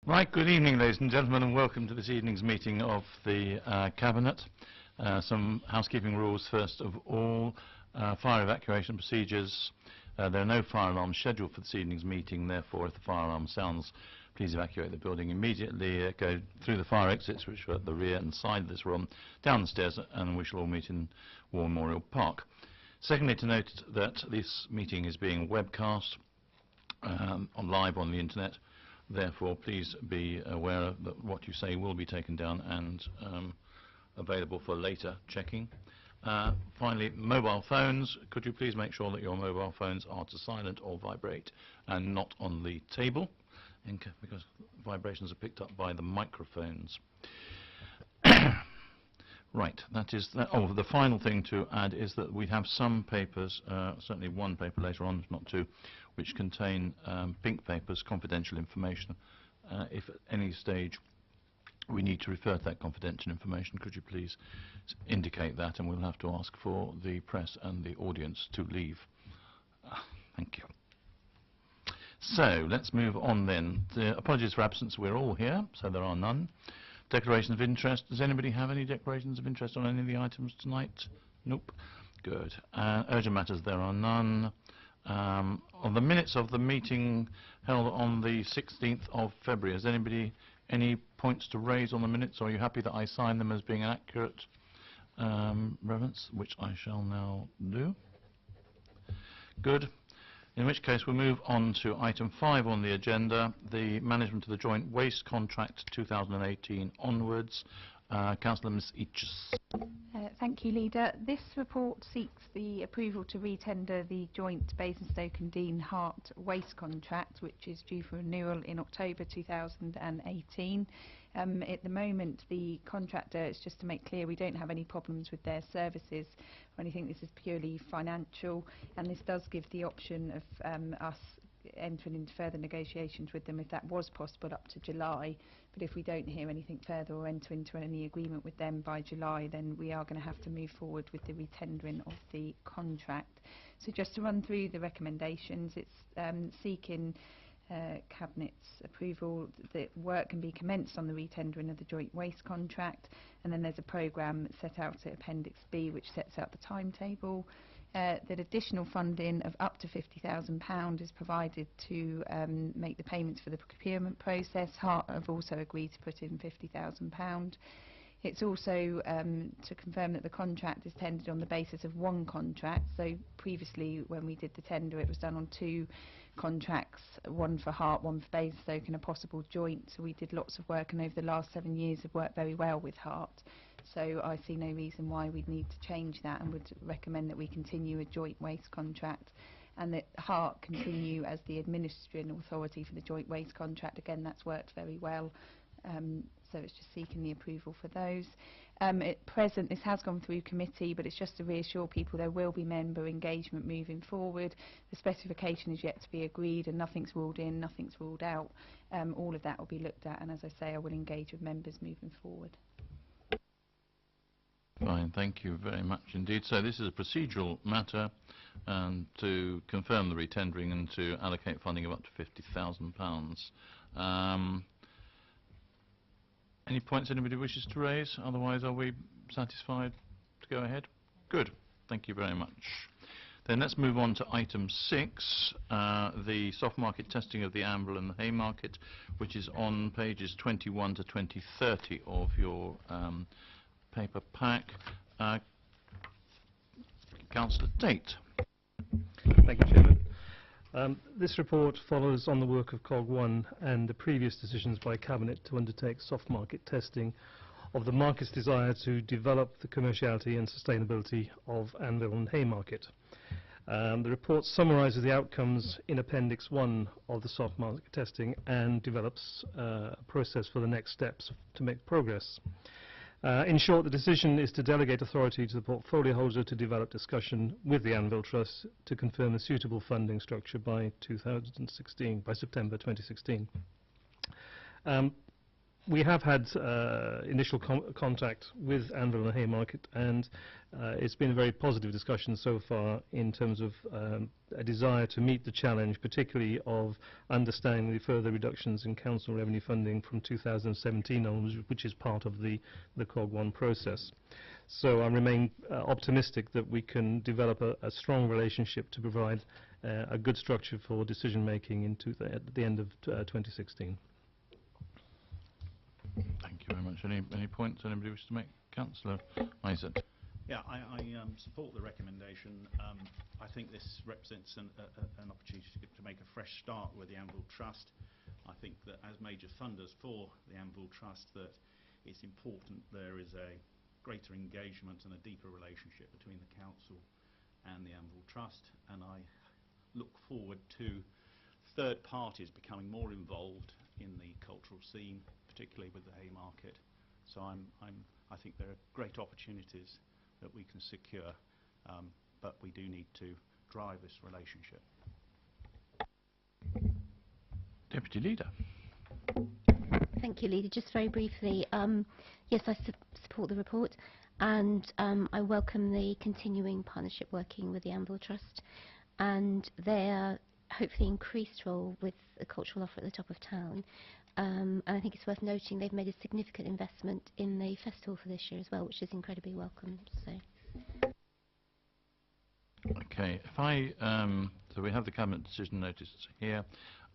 Right, good evening ladies and gentlemen, and welcome to this evening's meeting of the Cabinet. Some housekeeping rules first of all. Fire evacuation procedures. There are no fire alarms scheduled for this evening's meeting, therefore if the fire alarm sounds, please evacuate the building immediately. Go through the fire exits, which are at the rear and side of this room, down the stairs, and we shall all meet in War Memorial Park. Secondly, to note that this meeting is being webcast live on the internet. Therefore, please be aware that what you say will be taken down and available for later checking. Finally, mobile phones. Could you please make sure that your mobile phones are to silent or vibrate and not on the table, because vibrations are picked up by the microphones. Right, that is that. Oh, the final thing to add is that we have some papers, certainly one paper later on, if not two, which contain pink papers, confidential information. If at any stage we need to refer to that confidential information, could you please indicate that, and we'll have to ask for the press and the audience to leave. Thank you. So let's move on then. Apologies for absence, we're all here, so there are none. Declarations of interest. Does anybody have any declarations of interest on any of the items tonight? Nope. Good. Urgent matters, there are none. On the minutes of the meeting held on the 16th of February, has anybody any points to raise on the minutes, or are you happy that I sign them as being an accurate reference, which I shall now do? Good. In which case we'll move on to item 5 on the agenda, the management of the joint waste contract 2018 onwards. Councillor Ms. Eaches. Thank you, Leader. This report seeks the approval to retender the joint Basingstoke and Dean Hart waste contract, which is due for renewal in October 2018. At the moment, the contractor, it's just to make clear, we don't have any problems with their services or anything. This is purely financial, and this does give the option of us entering into further negotiations with them if that was possible up to July. But if we don't hear anything further or enter into any agreement with them by July, then we are going to have to move forward with the retendering of the contract. So just to run through the recommendations, it's seeking Cabinet's approval that work can be commenced on the retendering of the joint waste contract, and then there's a programme set out at Appendix B which sets out the timetable. That additional funding of up to £50,000 is provided to make the payments for the procurement process. Hart have also agreed to put in £50,000. It's also to confirm that the contract is tendered on the basis of one contract. So previously, when we did the tender, it was done on 2 contracts, one for Hart, one for Basingstoke, and a possible joint. So we did lots of work, and over the last 7 years have worked very well with Hart. So I see no reason why we'd need to change that, and would recommend that we continue a joint waste contract, and that Hart continue as the administering authority for the joint waste contract. Again, that's worked very well. So it's just seeking the approval for those. At present, this has gone through committee, but it's just to reassure people there will be member engagement moving forward. The specification is yet to be agreed, and nothing's ruled in, nothing's ruled out. All of that will be looked at, and as I say, I will engage with members moving forward. Fine, thank you very much indeed. So this is a procedural matter, and to confirm the retendering and to allocate funding of up to £50,000. Any points anybody wishes to raise? Otherwise, are we satisfied to go ahead? Good, thank you very much. Then let's move on to item 6, the soft market testing of the Anvil and the Haymarket, which is on pages 21 to 2030 of your paper pack. Councillor Tate. Thank you, Chairman. This report follows on the work of COG1 and the previous decisions by Cabinet to undertake soft market testing of the market's desire to develop the commerciality and sustainability of Anvil and Haymarket. The report summarises the outcomes in Appendix 1 of the soft market testing and develops a process for the next steps to make progress. In short, the decision is to delegate authority to the portfolio holder to develop discussion with the Anvil Trust to confirm a suitable funding structure by September 2016. We have had initial contact with Anvil and Haymarket, and it's been a very positive discussion so far in terms of a desire to meet the challenge, particularly of understanding the further reductions in council revenue funding from 2017 onwards, which is part of the COG1 process. So I remain optimistic that we can develop a strong relationship to provide a good structure for decision making at the end of 2016. Thank you very much. Any points anybody wishes to make? Councillor Isaac. Yeah, I support the recommendation. I think this represents an opportunity to make a fresh start with the Anvil Trust. I think that as major funders for the Anvil Trust, that it's important there is a greater engagement and a deeper relationship between the council and the Anvil Trust, and I look forward to third parties becoming more involved in the cultural scene, particularly with the Haymarket. So I think there are great opportunities that we can secure, but we do need to drive this relationship. Deputy Leader. Thank you, Leader. Just very briefly, yes, I support the report, and I welcome the continuing partnership working with the Anvil Trust and their hopefully increased role with the cultural offer at the top of town. And I think it's worth noting they've made a significant investment in the festival for this year as well, which is incredibly welcome. So. Okay, if I so we have the cabinet decision notice here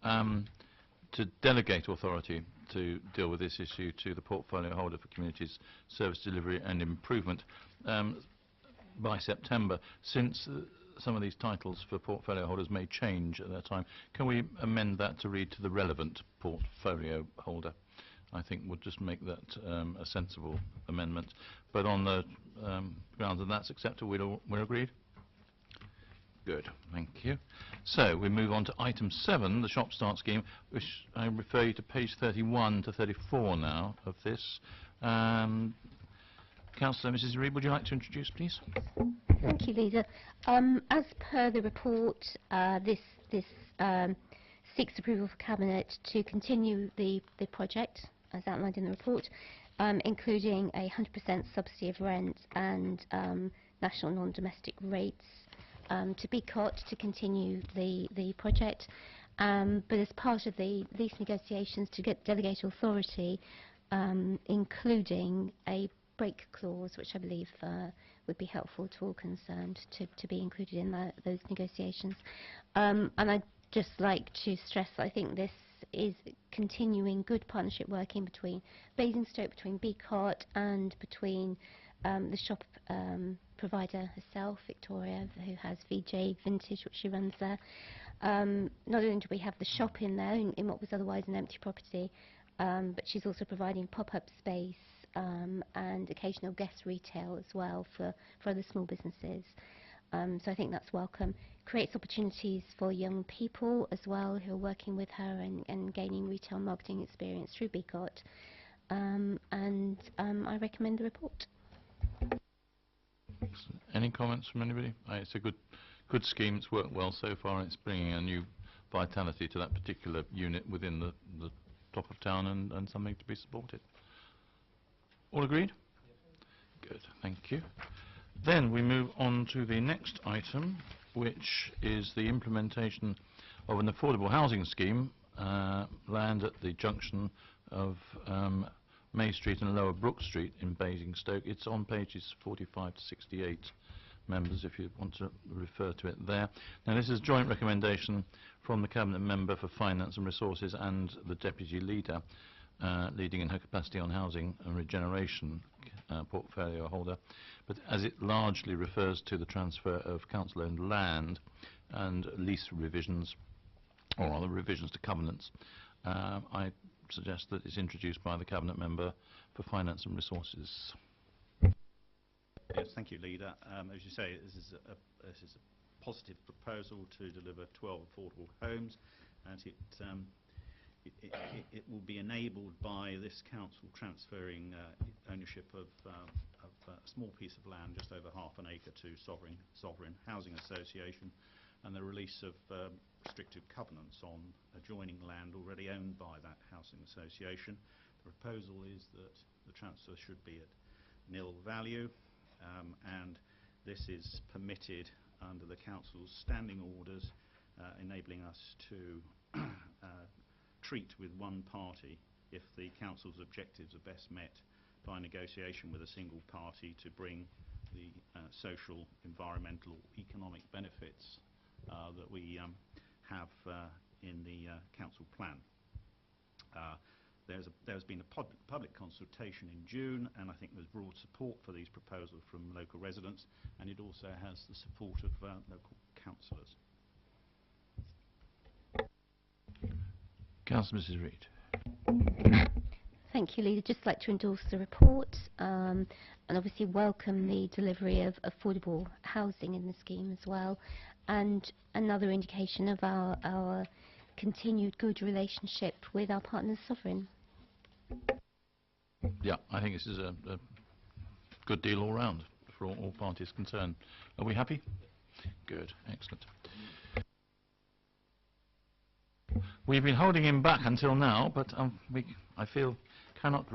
to delegate authority to deal with this issue to the portfolio holder for communities service delivery and improvement by September. Since some of these titles for portfolio holders may change at that time, can we amend that to read to the relevant portfolio holder? I think we'll just make that a sensible amendment. But on the grounds that that's acceptable, we're agreed? Good, thank you. So we move on to item 7, the Shop Start Scheme, which I refer you to page 31 to 34 now of this. Councillor Mrs. Reid, would you like to introduce, please? Thank you, Leader. As per the report, this seeks approval for Cabinet to continue the project, as outlined in the report, including a 100% subsidy of rent and national non-domestic rates to BCOT to continue the project. But as part of the lease negotiations to get delegate authority, including a break clause, which I believe would be helpful to all concerned to be included in those negotiations. And I'd just like to stress that I think this is continuing good partnership working between Basingstoke, between BCOT and between the shop provider herself, Victoria, who has VJ Vintage, which she runs there. Not only do we have the shop in there, in what was otherwise an empty property, but she's also providing pop-up space and occasional guest retail as well for other small businesses. So I think that's welcome. Creates opportunities for young people as well who are working with her and gaining retail marketing experience through BCOT. And I recommend the report. Any comments from anybody? It's a good scheme. It's worked well so far. It's bringing a new vitality to that particular unit within the top of town and something to be supported. All agreed? Good, thank you. Then we move on to the next item, which is the implementation of an affordable housing scheme, land at the junction of May Street and Lower Brook Street in Basingstoke. It's on pages 45 to 68, members, if you want to refer to it there. Now, this is a joint recommendation from the Cabinet Member for Finance and Resources and the Deputy Leader, leading in her capacity on housing and regeneration portfolio holder. But as it largely refers to the transfer of council-owned land and lease revisions, or other revisions to covenants, I suggest that it's introduced by the Cabinet Member for Finance and Resources. Yes, thank you, Leader. As you say, this is a positive proposal to deliver 12 affordable homes, and it will be enabled by this council transferring ownership of a small piece of land, just over half an acre, to Sovereign Housing Association, and the release of restrictive covenants on adjoining land already owned by that housing association. The proposal is that the transfer should be at nil value, and this is permitted under the council's standing orders, enabling us to treat with one party if the council's objectives are best met by negotiation with a single party to bring the social, environmental, economic benefits that we have in the council plan. There's been a public consultation in June, and I think there's broad support for these proposals from local residents, and it also has the support of local councillors. Councillor Mrs Reid. Thank you, Leader. Just like to endorse the report and obviously welcome the delivery of affordable housing in the scheme as well, and another indication of our continued good relationship with our partners Sovereign. Yeah, I think this is a good deal all round for all parties concerned. Are we happy? Good, excellent. We've been holding him back until now, but I feel cannot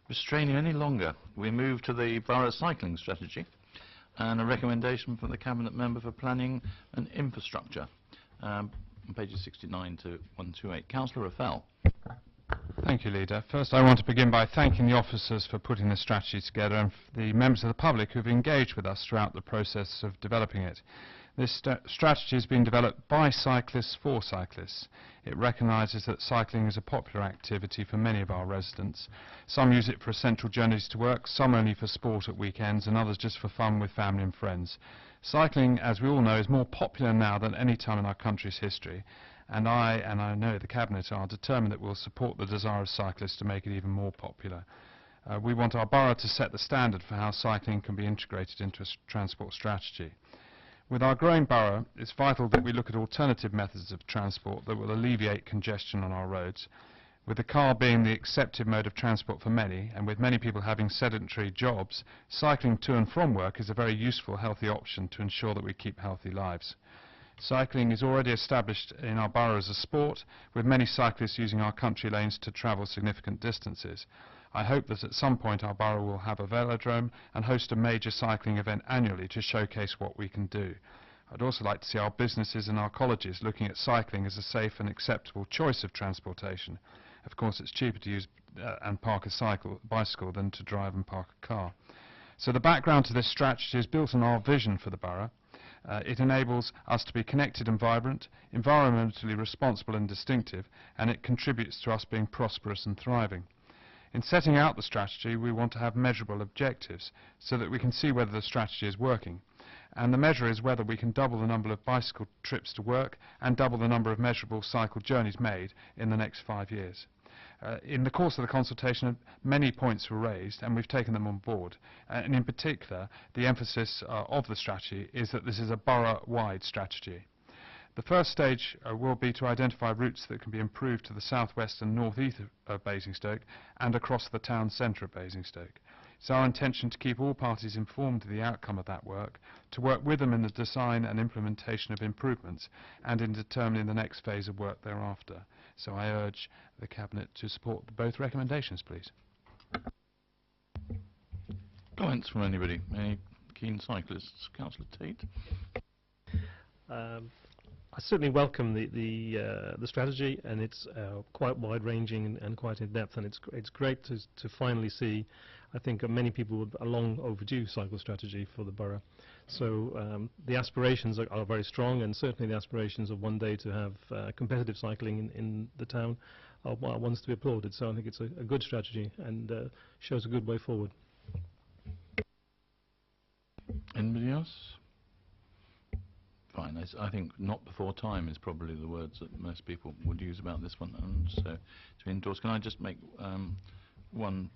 restrain him any longer. We move to the borough cycling strategy and a recommendation from the Cabinet Member for Planning and Infrastructure, on pages 69 to 128. Councillor Raffel. Thank you, Leader. First, I want to begin by thanking the officers for putting the strategy together and the members of the public who have engaged with us throughout the process of developing it. This strategy has been developed by cyclists for cyclists. It recognises that cycling is a popular activity for many of our residents. Some use it for essential journeys to work, some only for sport at weekends, and others just for fun with family and friends. Cycling, as we all know, is more popular now than any time in our country's history, and I know the Cabinet are determined that we'll support the desire of cyclists to make it even more popular. We want our borough to set the standard for how cycling can be integrated into a transport strategy. With our growing borough, it's vital that we look at alternative methods of transport that will alleviate congestion on our roads. With the car being the accepted mode of transport for many, and with many people having sedentary jobs, cycling to and from work is a very useful, healthy option to ensure that we keep healthy lives. Cycling is already established in our borough as a sport, with many cyclists using our country lanes to travel significant distances. I hope that at some point our borough will have a velodrome and host a major cycling event annually to showcase what we can do. I'd also like to see our businesses and our colleges looking at cycling as a safe and acceptable choice of transportation. Of course, it's cheaper to use and park a bicycle than to drive and park a car. So the background to this strategy is built on our vision for the borough. It enables us to be connected and vibrant, environmentally responsible and distinctive, and it contributes to us being prosperous and thriving. In setting out the strategy, we want to have measurable objectives so that we can see whether the strategy is working. And the measure is whether we can double the number of bicycle trips to work and double the number of measurable cycle journeys made in the next 5 years. In the course of the consultation, many points were raised, and we've taken them on board. And in particular, the emphasis of the strategy is that this is a borough-wide strategy. The first stage will be to identify routes that can be improved to the southwest and northeast of Basingstoke and across the town centre of Basingstoke. It's our intention to keep all parties informed of the outcome of that work, to work with them in the design and implementation of improvements, and in determining the next phase of work thereafter. So I urge the Cabinet to support both recommendations, please. Comments from anybody? Any keen cyclists? Councillor Tate. I certainly welcome the strategy, and it's quite wide-ranging and quite in-depth, and it's great to finally see, I think, many people with a long overdue cycle strategy for the borough. So the aspirations are very strong, and certainly the aspirations of one day to have competitive cycling in the town are ones to be applauded. So I think it's a good strategy and shows a good way forward. Anybody else? Fine. I think not before time is probably the words that most people would use about this one, and so to endorse. Can I just make one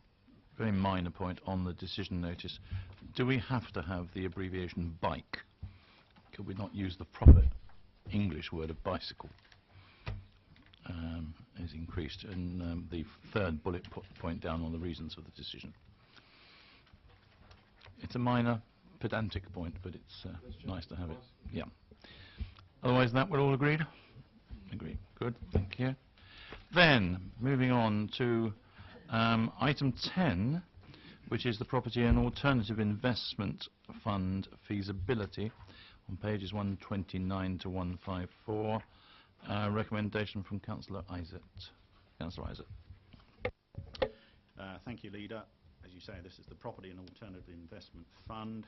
very minor point on the decision notice? Do we have to have the abbreviation bike? Could we not use the proper English word of bicycle? Is increased in the third bullet point down on the reasons of the decision. It's a minor pedantic point, but it's nice to have it. Yeah. Otherwise, that we're all agreed? Agreed. Good. Thank you. Then, moving on to item 10, which is the Property and Alternative Investment Fund feasibility on pages 129 to 154. Recommendation from Councillor Isett. Councillor Isett. Thank you, Leader. As you say, this is the Property and Alternative Investment Fund.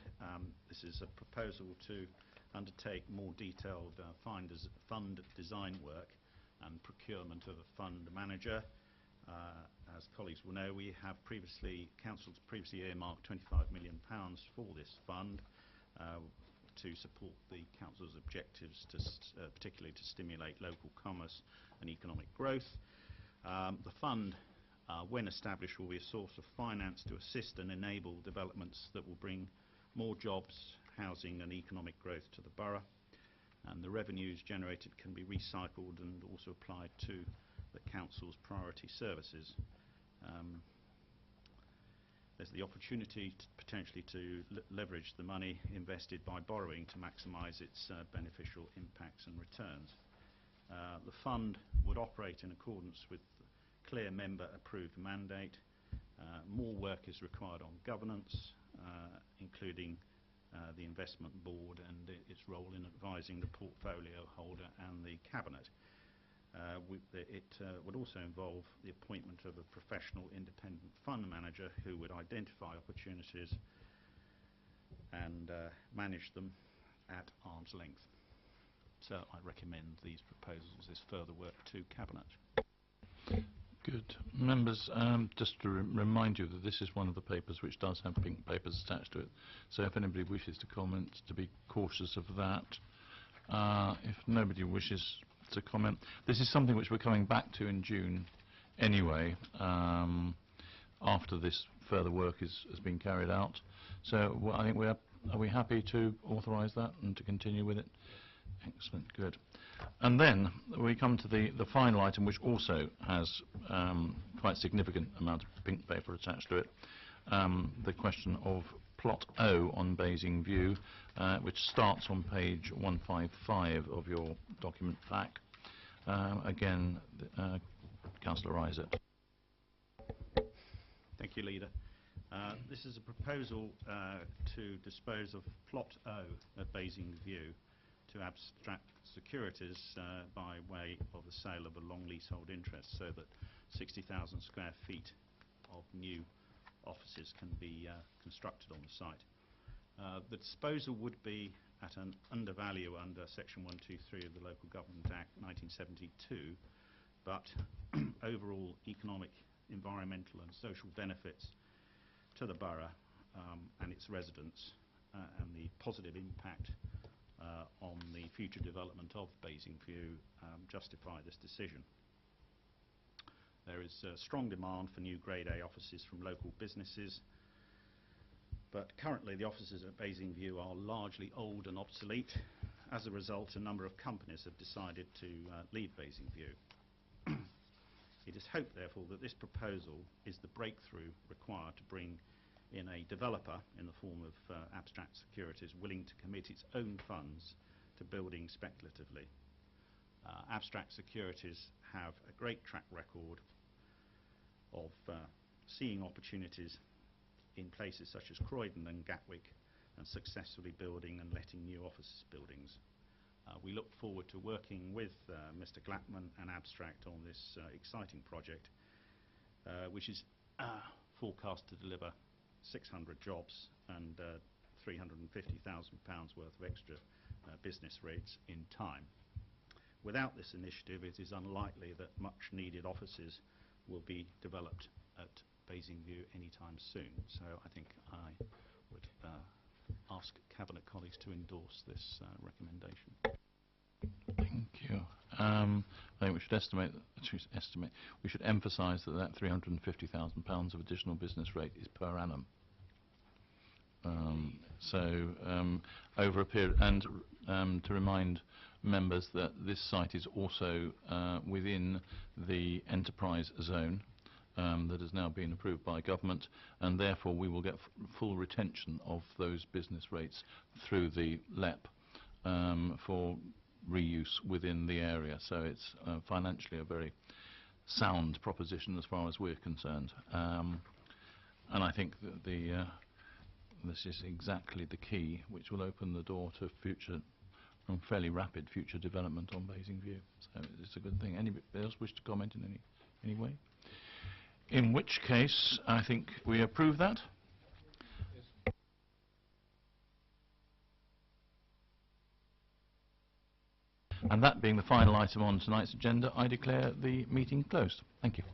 This is a proposal to undertake more detailed fund design work and procurement of a fund manager. As colleagues will know, we have Council's previously earmarked £25 million for this fund to support the Council's objectives, particularly to stimulate local commerce and economic growth. The fund, when established, will be a source of finance to assist and enable developments that will bring more jobs, housing and economic growth to the borough. And the revenues generated can be recycled and also applied to the Council's priority services. There's the opportunity potentially to leverage the money invested by borrowing to maximise its beneficial impacts and returns. The fund would operate in accordance with clear member-approved mandate. More work is required on governance, including the investment board and its role in advising the portfolio holder and the cabinet. It would also involve the appointment of a professional independent fund manager who would identify opportunities and manage them at arm's length. So I recommend these proposals, this further work to cabinet. Good. Members, just to remind you that this is one of the papers which does have pink papers attached to it. So if anybody wishes to comment, to be cautious of that. If nobody wishes to comment, this is something which we're coming back to in June anyway, after this further work has been carried out. So I think are we happy to authorise that and to continue with it? Excellent. Good. And then we come to the final item, which also has quite significant amount of pink paper attached to it. The question of Plot O on Basing View, which starts on page 155 of your document pack. Again, Councillor Isett. Thank you, Leader. This is a proposal to dispose of Plot O at Basing View to Abstract Securities by way of the sale of a long leasehold interest, so that 60,000 square feet of new offices can be constructed on the site. The disposal would be at an undervalue under Section 123 of the Local Government Act 1972, but overall economic, environmental and social benefits to the borough and its residents and the positive impact on the future development of Basing View justify this decision. There is strong demand for new Grade A offices from local businesses, but currently the offices at Basing View are largely old and obsolete. As a result, a number of companies have decided to leave Basing View. It is hoped, therefore, that this proposal is the breakthrough required to bring in a developer in the form of Abstract Securities willing to commit its own funds to building speculatively. Abstract Securities have a great track record of seeing opportunities in places such as Croydon and Gatwick and successfully building and letting new office buildings. We look forward to working with Mr. Glattman and Abstract on this exciting project, which is forecast to deliver 600 jobs and £350,000 worth of extra business rates in time. Without this initiative, it is unlikely that much needed offices will be developed at Basing View anytime soon. So I think I would ask Cabinet colleagues to endorse this recommendation. Thank you. I think we should emphasise that £350,000 of additional business rate is per annum. Over a period, and to remind members that this site is also within the enterprise zone, that has now been approved by government, and therefore we will get full retention of those business rates through the LEP for reuse within the area. So it's financially a very sound proposition as far as we're concerned. And I think that this is exactly the key which will open the door to future and fairly rapid future development on Basingview. So it's a good thing. Anybody else wish to comment in any way? In which case, I think we approve that. And that being the final item on tonight's agenda, I declare the meeting closed. Thank you.